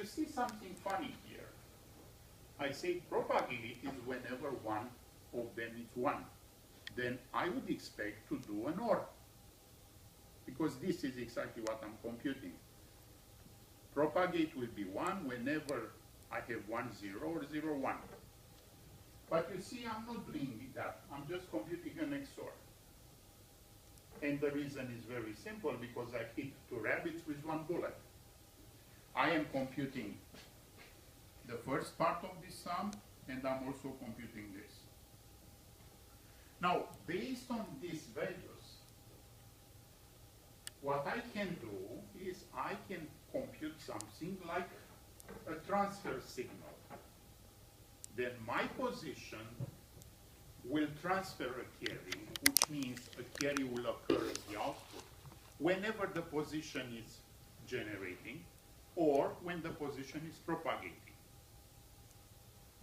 see something funny here. I say propagate is whenever one of them is 1. Then I would expect to do an OR, because this is exactly what I'm computing. Propagate will be 1 whenever I have 1, 0 or 0, 1. But you see, I'm not doing that. I'm just computing an XOR. And the reason is very simple, because I hit 2 rabbits with 1 bullet. I am computing the first part of this sum, and I'm also computing this. Now, based on these values, what I can do is I can compute something like a transfer signal. Then my position will transfer a carry, which means a carry will occur as the output whenever the position is generating or when the position is propagating.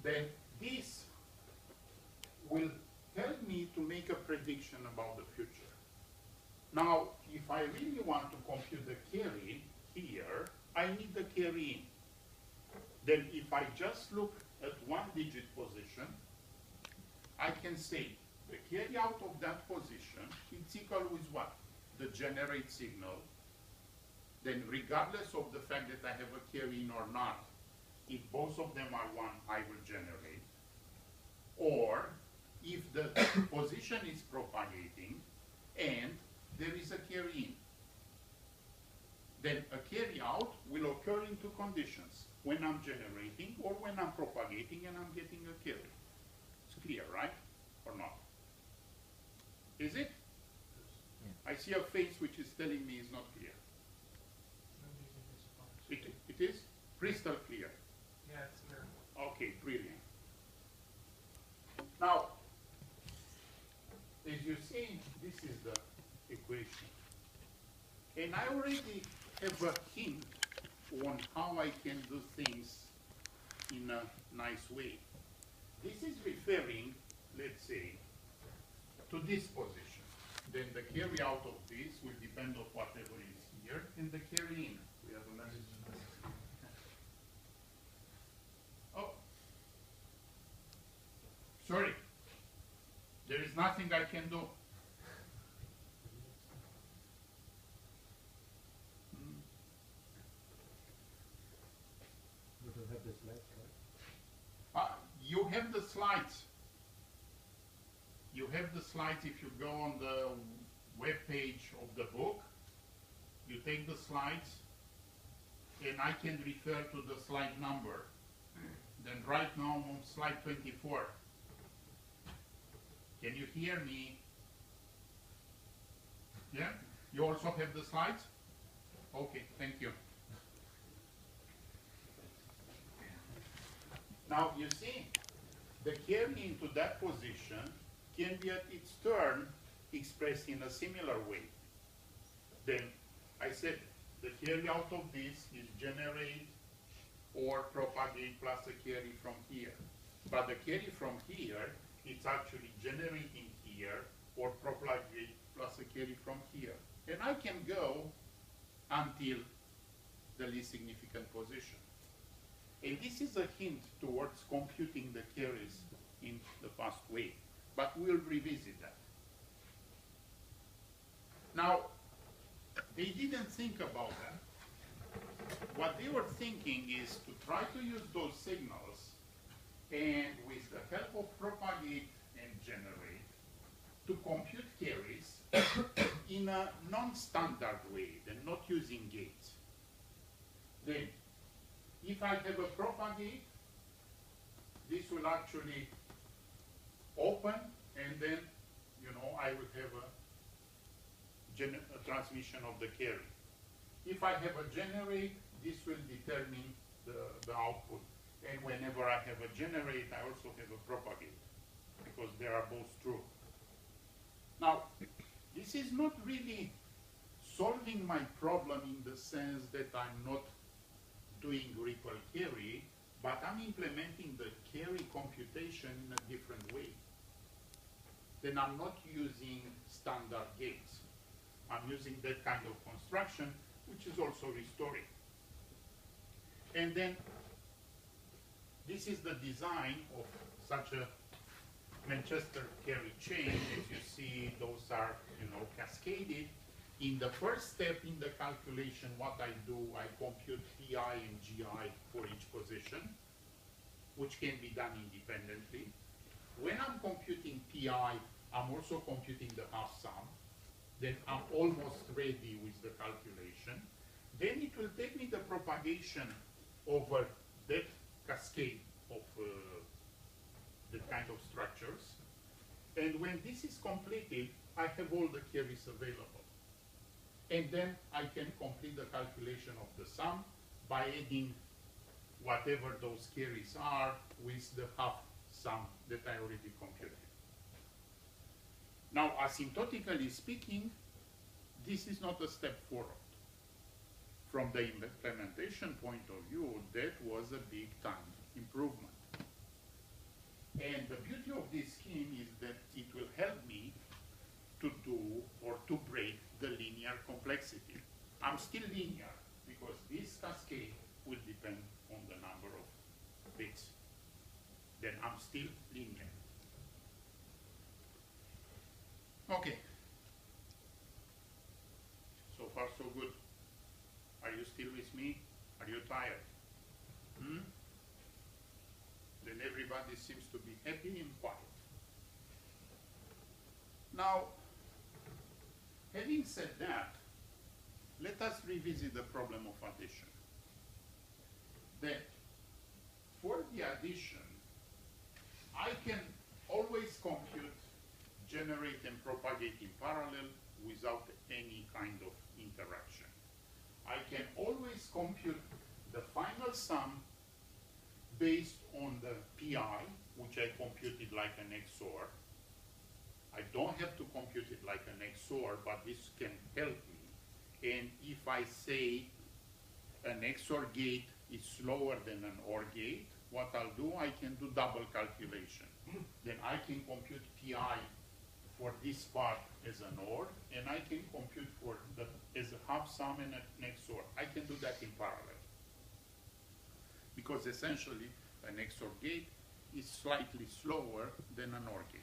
Then this will help me to make a prediction about the future. Now, if I really want to compute the carry here, I need the carry in. Then if I just look at 1-digit position, I can say the carry out of that position is equal with what? The generate signal. Then regardless of the fact that I have a carry in or not, if both of them are 1, I will generate. Or if the position is propagating and there is a carry in, then a carry out will occur in 2 conditions: when I'm generating or when I'm propagating and I'm getting a carry. It's clear, right? Or not? Is it? Yeah. I see a face which is telling me it's not clear. It is? Crystal clear? Yeah, it's clear. Okay, brilliant. Now, as you see, this is the equation. And I already have a hint on how I can do things in a nice way. This is referring, let's say, to this position. Then the carry out of this will depend on whatever is here, and the carry in. We have a message. Oh, sorry. There is nothing I can do. You don't have the slides, right? You have the slides. You have the slides if you go on the web page of the book. You take the slides, and I can refer to the slide number. Then right now I'm on slide 24. Can you hear me? Yeah? You also have the slides? Okay, thank you. Now you see, the carry into that position can be at its turn expressed in a similar way. Then I said the carry out of this is generate or propagate plus a carry from here. But the carry from here, it's actually generating here or propagate plus a carry from here. And I can go until the least significant position. And this is a hint towards computing the carries in the fast way. But we'll revisit that. Now, they didn't think about that. What they were thinking is to try to use those signals and with the help of propagate and generate to compute carries in a non-standard way, and not using gates. Then, if I have a propagate, this will actually open, and then, I will have a transmission of the carry. If I have a generate, this will determine the output. And whenever I have a generate, I also have a propagate, because they are both true. Now, this is not really solving my problem in the sense that I'm not doing ripple carry, but I'm implementing the carry computation in a different way. Then I'm not using standard gates. I'm using that kind of construction, which is also restoring. And then this is the design of such a Manchester carry chain. As you see, those are, cascaded. In the first step in the calculation, what I do, I compute PI and GI for each position, which can be done independently. When I'm computing PI, I'm also computing the half sum. Then I'm almost ready with the calculation. Then it will take me the propagation over that cascade of the kind of structures. And when this is completed, I have all the carries available. And then I can complete the calculation of the sum by adding whatever those carries are with the half sum that I already computed. Now, asymptotically speaking, this is not a step forward. From the implementation point of view, that was a big time improvement. And the beauty of this scheme is that it will help me to do or to break the linear complexity. I'm still linear because this cascade will depend on the number of bits. Then I'm still linear. Okay. So far so good. Are you still with me? Are you tired? Then everybody seems to be happy and quiet. Now, having said that, let us revisit the problem of addition. That for the addition, I can always compute, generate and propagate in parallel without any kind of interaction. I can always compute the final sum based on the PI, which I computed like an XOR. I don't have to compute it like an XOR, but this can help me. And if I say an XOR gate is slower than an OR gate, what I'll do, I can do double calculation. Then I can compute PI for this part as an OR, and I can compute for the as a half sum and an XOR. I can do that in parallel. Because essentially, an XOR gate is slightly slower than an OR gate.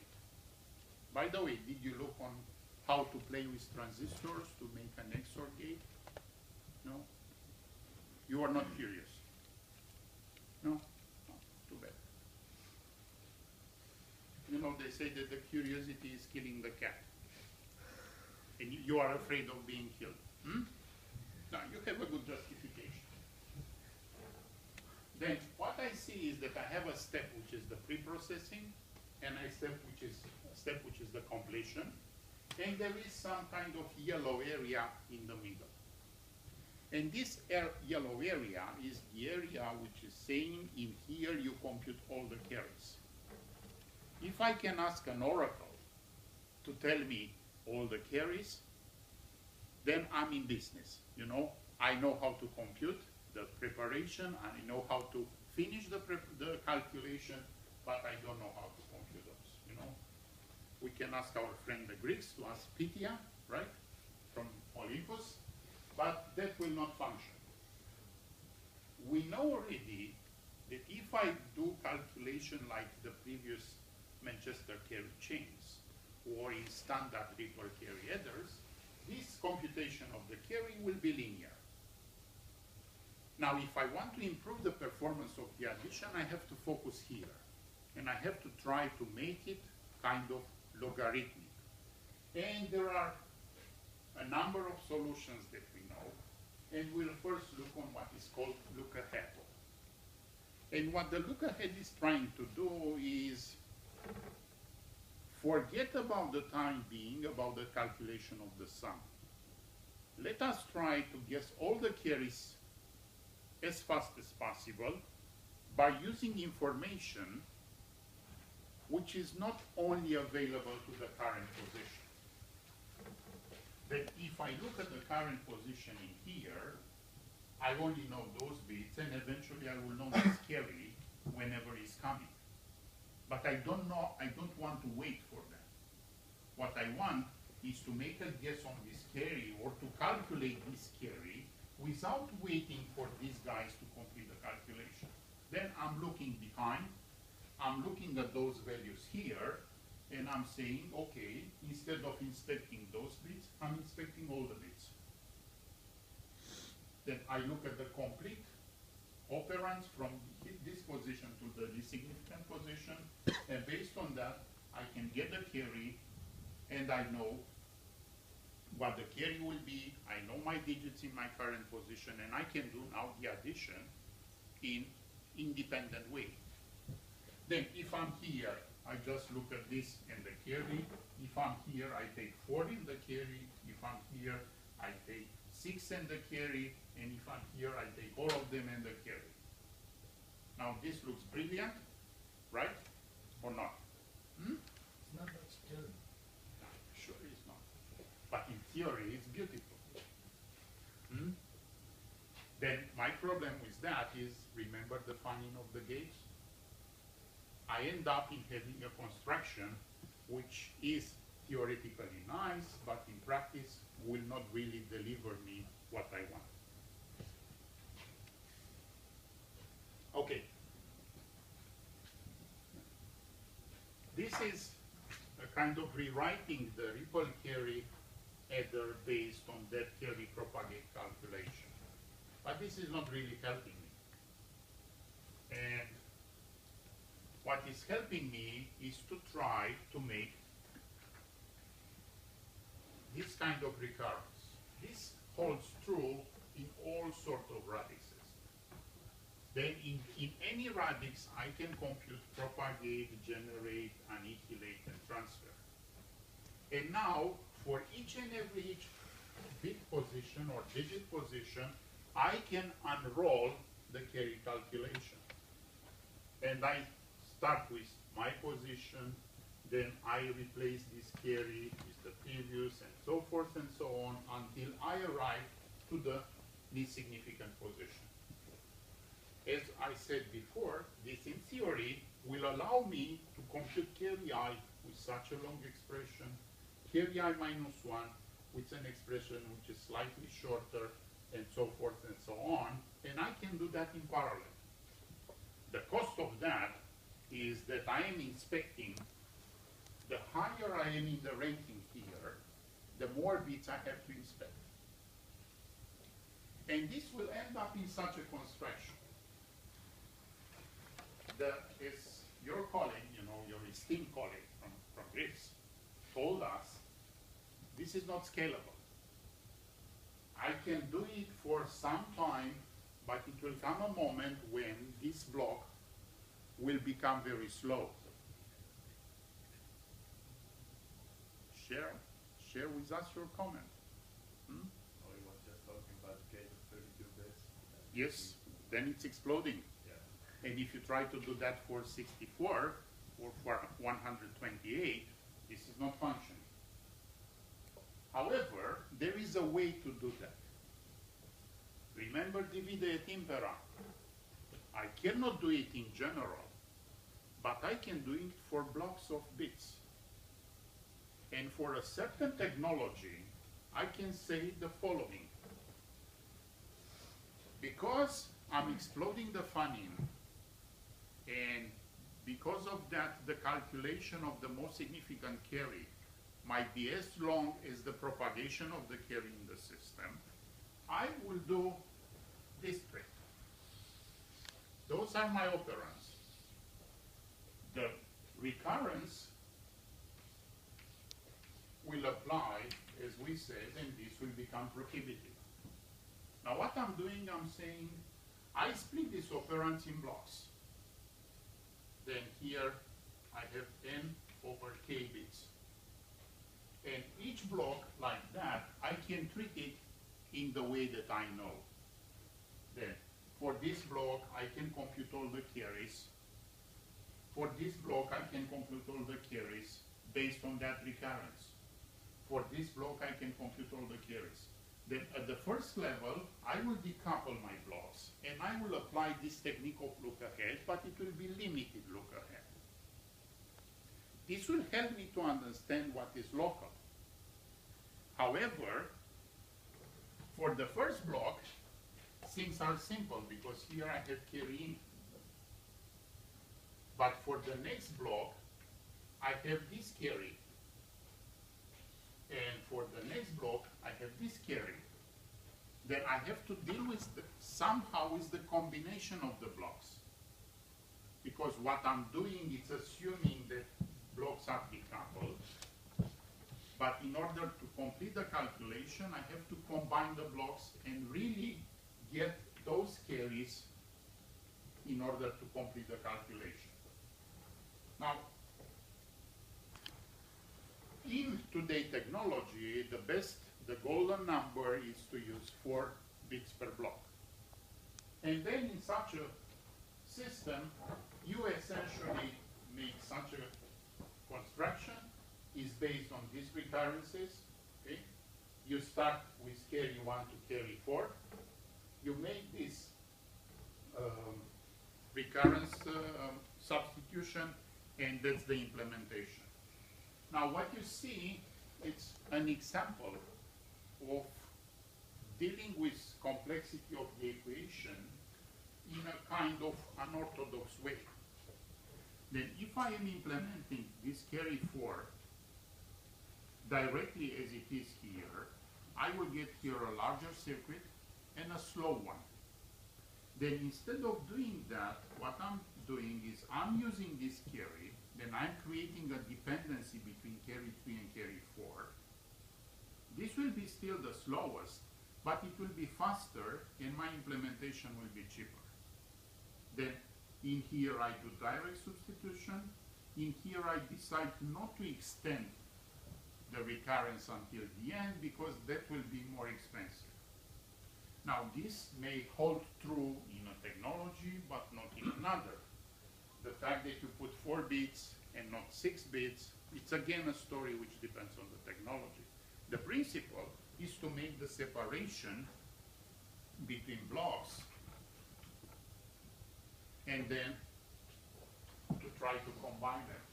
By the way, did you look on how to play with transistors to make an XOR gate? No? You are not curious? No? No, too bad. They say that the curiosity is killing the cat. And you are afraid of being killed. Now, you have a good justification. Then, what I see is that I have a step which is the pre-processing, and a step which is the completion, and there is some kind of yellow area in the middle. And this yellow area is the area which is saying in here you compute all the carries. If I can ask an oracle to tell me all the carries, then I'm in business. I know how to compute the preparation, I know how to finish the calculation, but I don't know how to compute those. We can ask our friend the Greeks to ask Pythia, right, from Olympus, but that will not function. We know already that if I do calculation like the previous Manchester carry chains or in standard Ripple carry headers, this computation of the carry will be linear. Now, if I want to improve the performance of the addition, I have to focus here. And I have to try to make it kind of logarithmic. And there are a number of solutions that we know. And we'll first look on what is called look ahead. And what the look ahead is trying to do is forget about the time being about the calculation of the sum. Let us try to guess all the carries as fast as possible by using information which is not only available to the current position. That if I look at the current position in here, I only know those bits, and eventually I will know this carry whenever it's coming. But I don't want to wait for that. What I want is to make a guess on this carry or to calculate this carry without waiting for these guys to complete the I'm looking at those values here, and I'm saying, okay, instead of inspecting those bits, I'm inspecting all the bits. Then I look at the complete operands from this position to the least significant position, and based on that, I can get the carry, and I know what the carry will be, I know my digits in my current position, and I can do now the addition in independent way. Then if I'm here, I just look at this and the carry. If I'm here, I take 4 in the carry. If I'm here, I take 6 and the carry. And if I'm here, I take all of them and the carry. Now this looks brilliant, right? Or not? It's not that still. Sure it's not. But in theory, it's beautiful. Then my problem with that is, remember the funning of the gates? I end up in having a construction which is theoretically nice, but in practice will not really deliver me what I want. Okay. This is a kind of rewriting the ripple carry header based on that carry propagate calculation. But this is not really helping me. And what is helping me is to try to make this kind of recurrence. This holds true in all sorts of radixes. Then in any radix, I can compute, propagate, generate, annihilate, and transfer. And now, for each and every bit position or digit position, I can unroll the carry calculation. And I start with my position, then I replace this carry with the previous, and so forth and so on, until I arrive to the least significant position. As I said before, this in theory will allow me to compute carry I with such a long expression, carry I minus 1 with an expression which is slightly shorter, and so forth and so on, and I can do that in parallel. The cost of that is that I am inspecting, the higher I am in the ranking here, the more bits I have to inspect. And this will end up in such a construction. As your colleague, your esteemed colleague from Greece, told us, this is not scalable. I can do it for some time, but it will come a moment when this block will become very slow. Share with us your comment. Oh, we were just talking about the case of 32 bits. Yes, then it's exploding. Yeah. And if you try to do that for 64 or for 128, this is not functioning. However, there is a way to do that. Remember divide et impera. I cannot do it in general, but I can do it for blocks of bits. And for a certain technology, I can say the following. Because I'm exploding the funning, and because of that, the calculation of the most significant carry might be as long as the propagation of the carry in the system, I will do this trick. Those are my operands. The recurrence will apply, as we said, and this will become prohibitive. Now what I'm doing, I'm saying, I split these operands in blocks. Then here I have n over k bits. And each block like that, I can treat it in the way that I know. Then, for this block, I can compute all the carries. For this block, I can compute all the carries based on that recurrence. For this block, I can compute all the carries. Then, at the first level, I will decouple my blocks, and I will apply this technique of look ahead, but it will be limited look ahead. This will help me to understand what is local. However, for the first block, things are simple because here I have carry in. But for the next block, I have this carry. And for the next block, I have this carry. Then I have to deal with somehow with the combination of the blocks. Because what I'm doing is assuming that blocks are decoupled. But in order to complete the calculation, I have to combine the blocks and really get those carries in order to complete the calculation. Now, in today's technology, the golden number is to use 4 bits per block. And then in such a system, you essentially make such a construction is based on these recurrences. Okay? You start with carry 1 to carry 4. You make this recurrence substitution, and that's the implementation. Now what you see, it's an example of dealing with complexity of the equation in a kind of unorthodox way. Then if I am implementing this carry 4 directly as it is here, I will get here a larger circuit and a slow one. Then instead of doing that, what I'm doing is I'm using this carry, then I'm creating a dependency between carry 3 and carry 4. This will be still the slowest, but it will be faster and my implementation will be cheaper. Then in here I do direct substitution. In here I decide not to extend the recurrence until the end because that will be more expensive. Now this may hold true in a technology but not in another. The fact that you put 4 bits and not 6 bits, it's again a story which depends on the technology. The principle is to make the separation between blocks and then to try to combine them.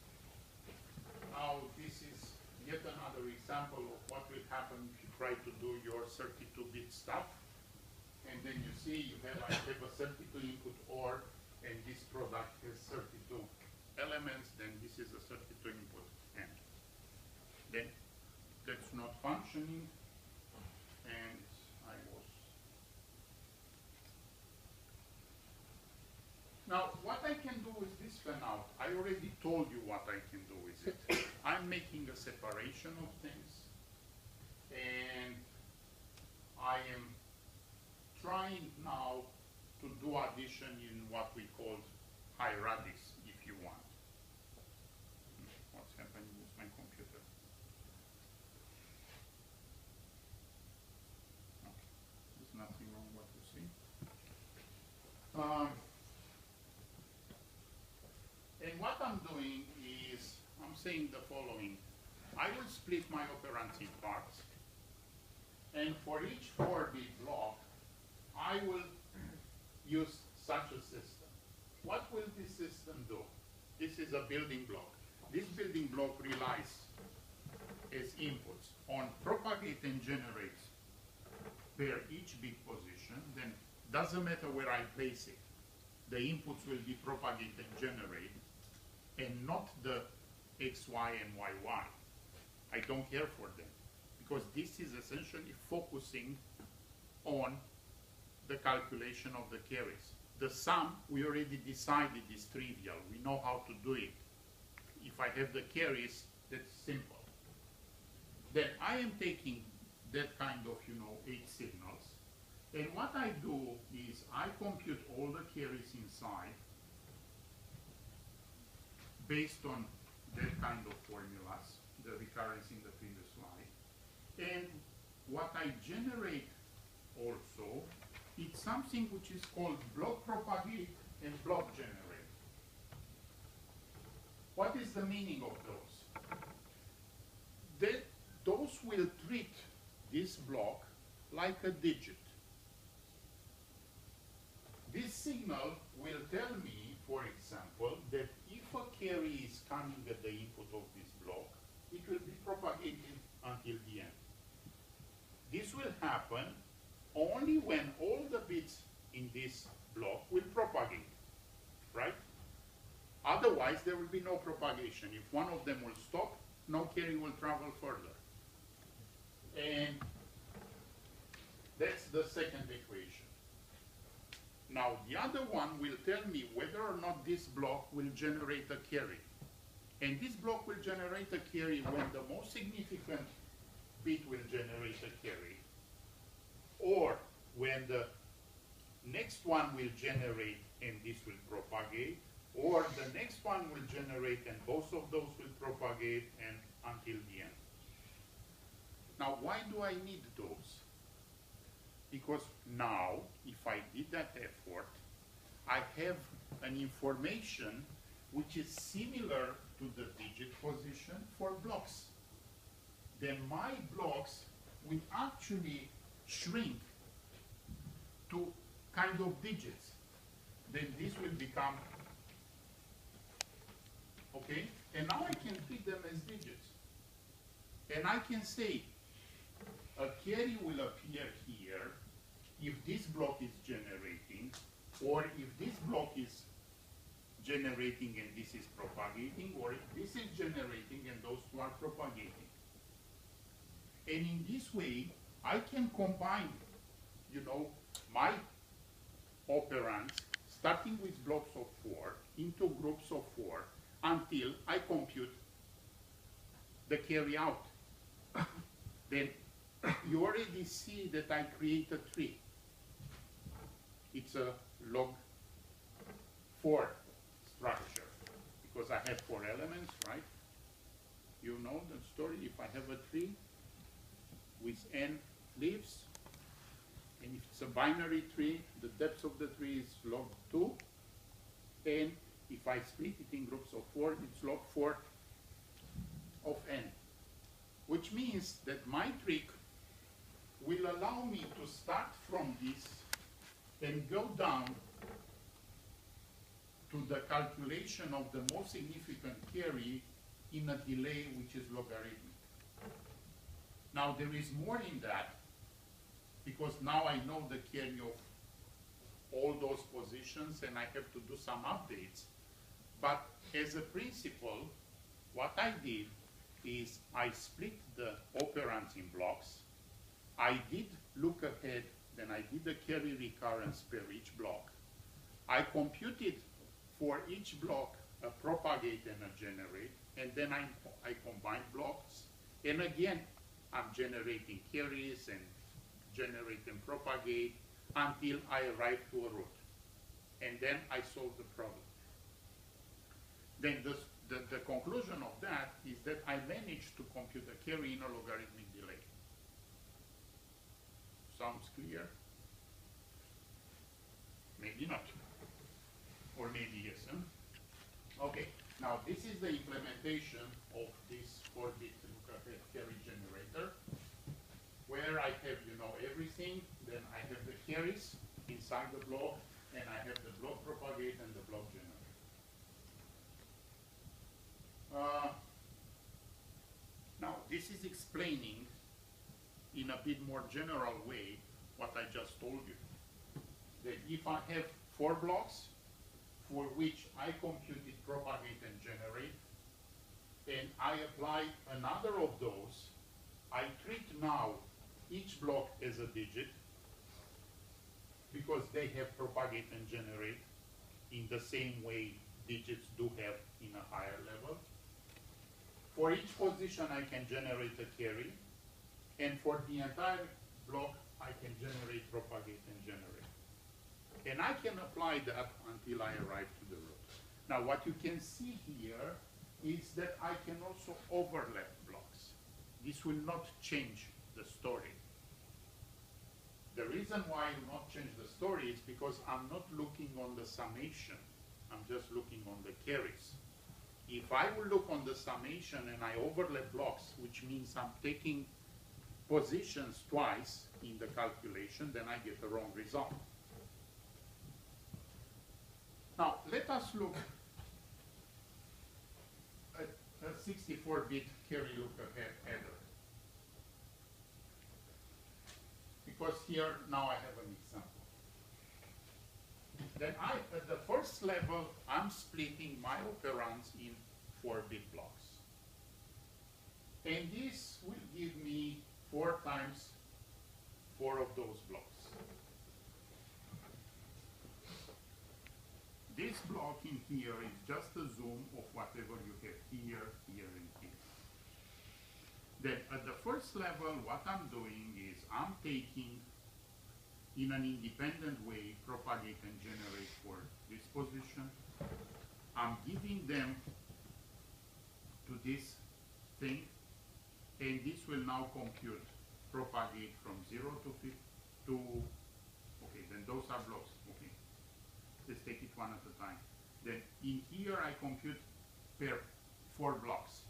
Now this is yet another example of what will happen if you try to do your 32-bit stuff. And then you see I have a 32 input OR, and this product has 32 elements, then this is a 32 input AND. Then that's not functioning, and I was... Now, what I can do with this fan out, I already told you what I can do with it. I'm making a separation of things, and I am trying now to do addition in what we call high radix, if you want. What's happening with my computer? Okay. There's nothing wrong what you see. And what I'm doing is, I'm saying the following. I will split my operands in parts, and for each 4-bit block, I will use such a system. What will this system do? This is a building block. This building block relies as inputs on propagate and generate per each bit position. Then doesn't matter where I place it. The inputs will be propagate and generate, and not the XY and YY. I don't care for them, because this is essentially focusing on the calculation of the carries. The sum, we already decided, is trivial. We know how to do it. If I have the carries, that's simple. Then I am taking that kind of, 8 signals, and what I do is I compute all the carries inside based on that kind of formulas, the recurrence in the previous slide. And what I generate also, it's something which is called block propagate and block generate. What is the meaning of those? Those will treat this block like a digit. This signal will tell me, for example, that if a carry is coming at the input of this block, it will be propagated until the end. This will happen only when all the bits in this block will propagate, right? Otherwise, Otherwise, there will be no propagation. If one of them will stop, no carry will travel further. And that's the second equation. Now, the other one will tell me whether or not this block will generate a carry. And this block will generate a carry when the most significant bit will generate a carry, or when the next one will generate and this will propagate, or the next one will generate and both of those will propagate and until the end. Now, why do I need those? Because now, if I did that effort, I have an information which is similar to the digit position for blocks. Then my blocks will actually shrink to kind of digits. Then this will become, okay? And now I can treat them as digits. And I can say, a carry will appear here if this block is generating, or if this block is generating and this is propagating, or if this is generating and those two are propagating. And in this way, I can combine, you know, my operands, starting with blocks of 4, into groups of 4, until I compute the carry out. Then you already see that I create a tree. It's a log 4 structure, because I have 4 elements, right? You know the story. If I have a tree with n leaves, and if it's a binary tree, the depth of the tree is log 2, and if I split it in groups of 4, it's log 4 of n, which means that my trick will allow me to start from this and go down to the calculation of the most significant carry in a delay which is logarithmic. Now there is more in that, because now I know the carry of all those positions and I have to do some updates. But as a principle, what I did is I split the operands in blocks. I did look ahead, then I did the carry recurrence per each block. I computed for each block a propagate and a generate, and then I combine blocks. And again, I'm generating carries and generate and propagate until I arrive to a root. And then I solve the problem. Then the conclusion of that is that I managed to compute a carry in a logarithmic delay. Sounds clear? Maybe not. Or maybe yes, huh? Okay, now this is the implementation of this 4-bit look-ahead carry generator, where I have, you know, everything. Then I have the carries inside the block, and I have the block propagate and the block generate. Now, this is explaining in a bit more general way what I just told you. That if I have 4 blocks for which I computed propagate and generate, and I apply another of those, I treat now each block as a digit, because they have propagate and generate in the same way digits do have in a higher level. For each position I can generate a carry, and for the entire block I can generate, propagate, and generate. And I can apply that until I arrive to the root. Now what you can see here is that I can also overlap blocks. This will not change the story. The reason why I will not change the story is because I'm not looking on the summation. I'm just looking on the carries. If I will look on the summation and I overlap blocks, which means I'm taking positions twice in the calculation, then I get the wrong result. Now, let us look at a 64-bit carry look-ahead adder. Because here, now I have an example. Then at the first level, I'm splitting my operands in 4-bit blocks. And this will give me 4 times 4 of those blocks. This block in here is just a zoom of whatever you have here, here, and here. Then at the first level, what I'm doing is I'm taking, in an independent way, propagate and generate for this position. I'm giving them to this thing, and this will now compute propagate from 0 to 50 to, okay, then those are blocks, okay. Let's take it one at a time. Then in here I compute per 4 blocks,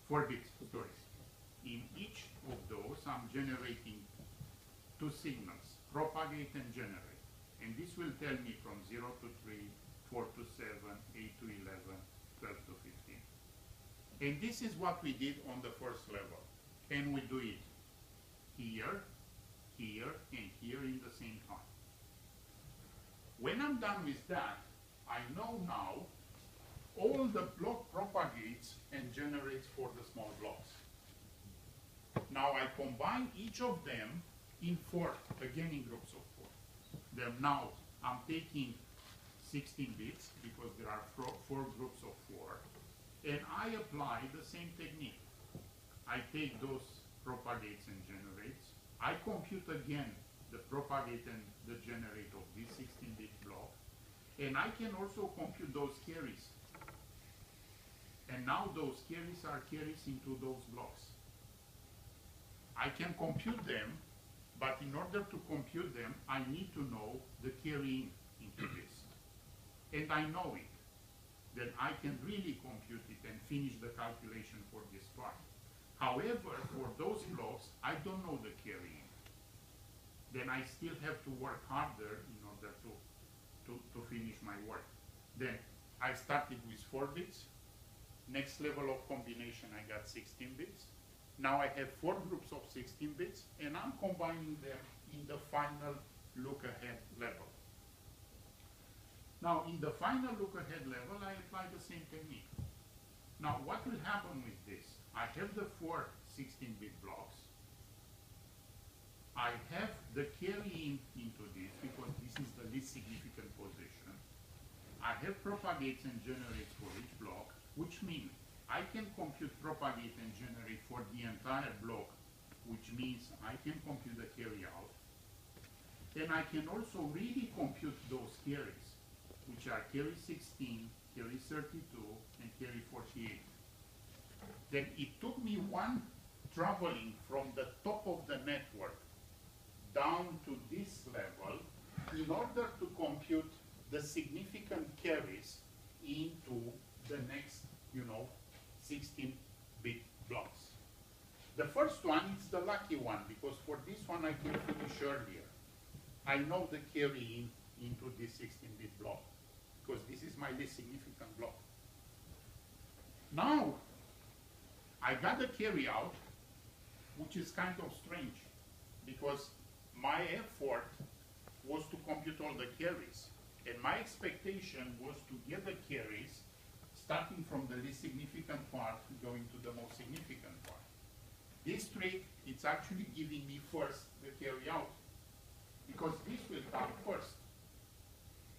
4 bits, sorry. In each of those I'm generating 2 signals, propagate and generate. And this will tell me from 0 to 3, 4 to 7, 8 to 11, 12 to 15. And this is what we did on the first level. Can we do it here, here, and here in the same time? When I'm done with that, I know now all the block propagates and generates for the small blocks. Now I combine each of them in 4, again in groups of 4. Then now I'm taking 16 bits because there are 4 groups of 4, and I apply the same technique. I take those propagates and generates. I compute again the propagate and the generate of this 16-bit block, and I can also compute those carries. And now those carries are carries into those blocks. I can compute them, but in order to compute them, I need to know the carrying into this. And I know it. Then I can really compute it and finish the calculation for this part. However, for those blocks, I don't know the carrying. Then I still have to work harder in order to finish my work. Then I started with 4 bits. Next level of combination, I got 16 bits. Now I have 4 groups of 16 bits, and I'm combining them in the final look-ahead level. Now, in the final look-ahead level, I apply the same technique. Now, what will happen with this? I have the 4 16-bit blocks. I have the carrying into this, because this is the least significant position. I have propagates and generates for each block, which means I can compute propagate and generate for the entire block, which means I can compute the carry out. And I can also really compute those carries, which are carry 16, carry 32, and carry 48. Then it took me one traveling from the top of the network down to this level in order to compute the significant carries into the next, 16-bit blocks. The first one is the lucky one, because for this one I can finish earlier. I know the carry into this 16-bit block, because this is my least significant block. Now, I got the carry out, which is kind of strange, because my effort was to compute all the carries, and my expectation was to get the carries starting from the least significant part going to the most significant part. This trick, it's actually giving me first the carry out, because this will come first.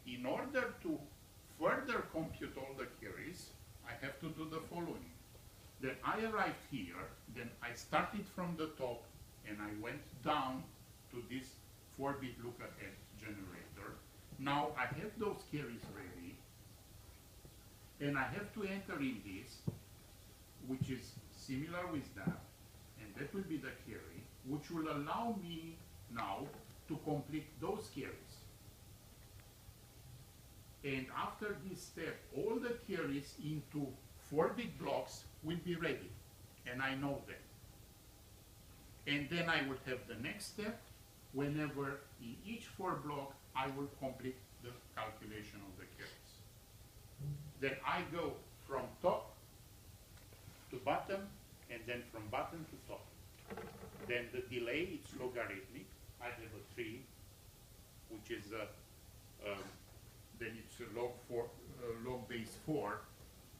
In order to further compute all the carries, I have to do the following. Then I arrived here, then I started from the top, and I went down to this 4-bit look-ahead generator. Now I have those carries ready, and I have to enter in this, which is similar with that, and that will be the carry, which will allow me now to complete those carries. And after this step, all the carries into 4-bit blocks will be ready, and I know them. And then I will have the next step, whenever in each 4 block, I will complete the calculation of the carries. Then I go from top to bottom, and then from bottom to top. Then the delay, it's logarithmic. I have a 3, which is then it's a log base 4,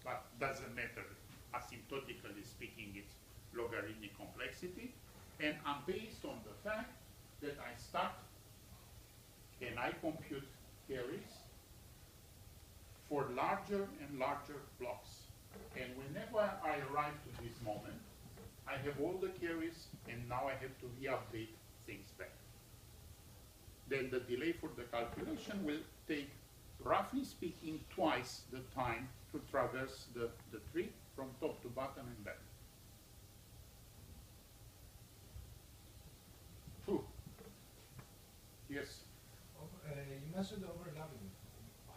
but doesn't matter. Asymptotically speaking, it's logarithmic complexity. And I'm based on the fact that I start and I compute carries for larger and larger blocks. And whenever I arrive to this moment, I have all the carries, and now I have to re-update things back. Then the delay for the calculation will take, roughly speaking, twice the time to traverse the tree from top to bottom and back. True. Yes. You mentioned overlapping.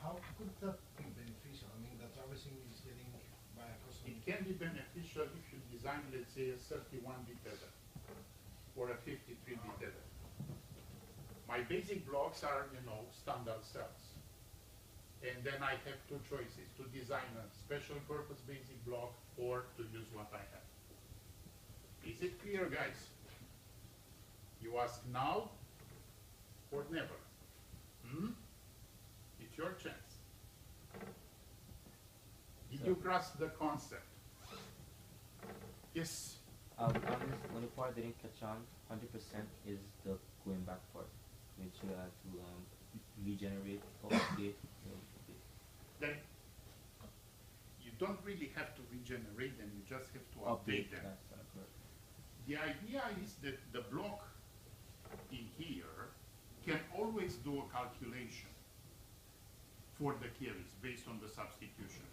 How could that be beneficial? I mean, the traversing is getting by across. It can be beneficial if you design, let's say, a 31-bit tether or a 53-bit tether. My basic blocks are, standard cells. And then I have two choices, to design a special purpose basic block or to use what I have. Is it clear, guys? You ask now or never? It's your chance. Did you grasp the concept? Yes? On the part I didn't catch on, 100% is the going back part, which you have to regenerate, update. Then you don't really have to regenerate them, you just have to update them. That's correct. The idea is that the block in here can always do a calculation for the carries based on the substitution.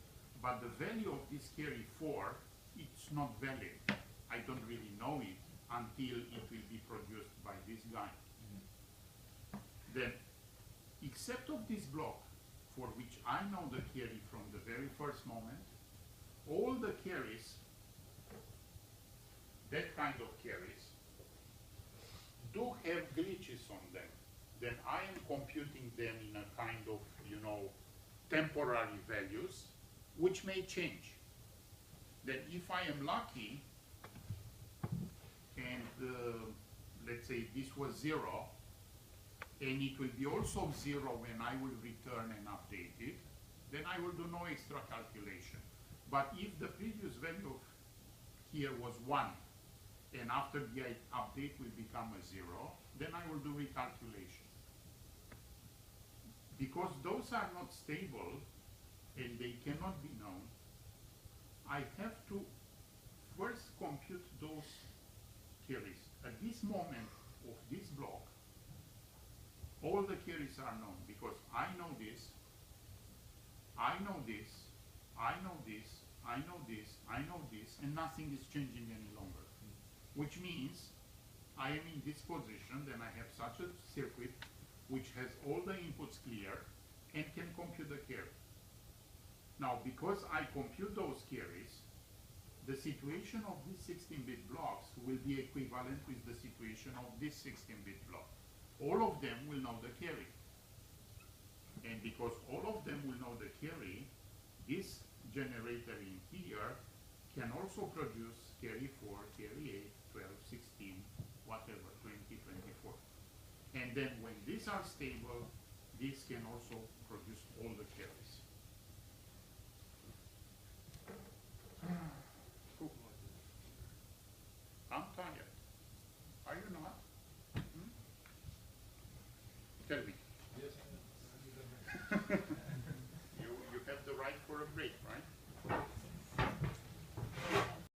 But the value of this carry 4, it's not valid. I don't really know it until it will be produced by this guy. Then, except of this block, for which I know the carry from the very first moment, all the carries, that kind of carries, do have glitches on them. Then I am computing them in a kind of, temporary values, which may change. Then if I am lucky, and let's say this was 0, and it will be also 0 when I will return and update it, then I will do no extra calculation. But if the previous value of here was 1, and after the update will become a 0, then I will do recalculation. Because those are not stable, and they cannot be known, I have to first compute those carries. At this moment of this block, all the carries are known, because I know this, I know this, I know this, I know this, I know this, and nothing is changing any longer. Which means I am in this position, then I have such a circuit which has all the inputs clear and can compute the carry. Now, because I compute those carries, the situation of these 16-bit blocks will be equivalent with the situation of this 16-bit block. All of them will know the carry. And because all of them will know the carry, this generator in here can also produce carry 4, carry 8, 12, 16, whatever, 20, 24. And then when these are stable, this can also produce all the carries. I'm tired. Are you not? Tell me. Yes, I You have the right for a break, right?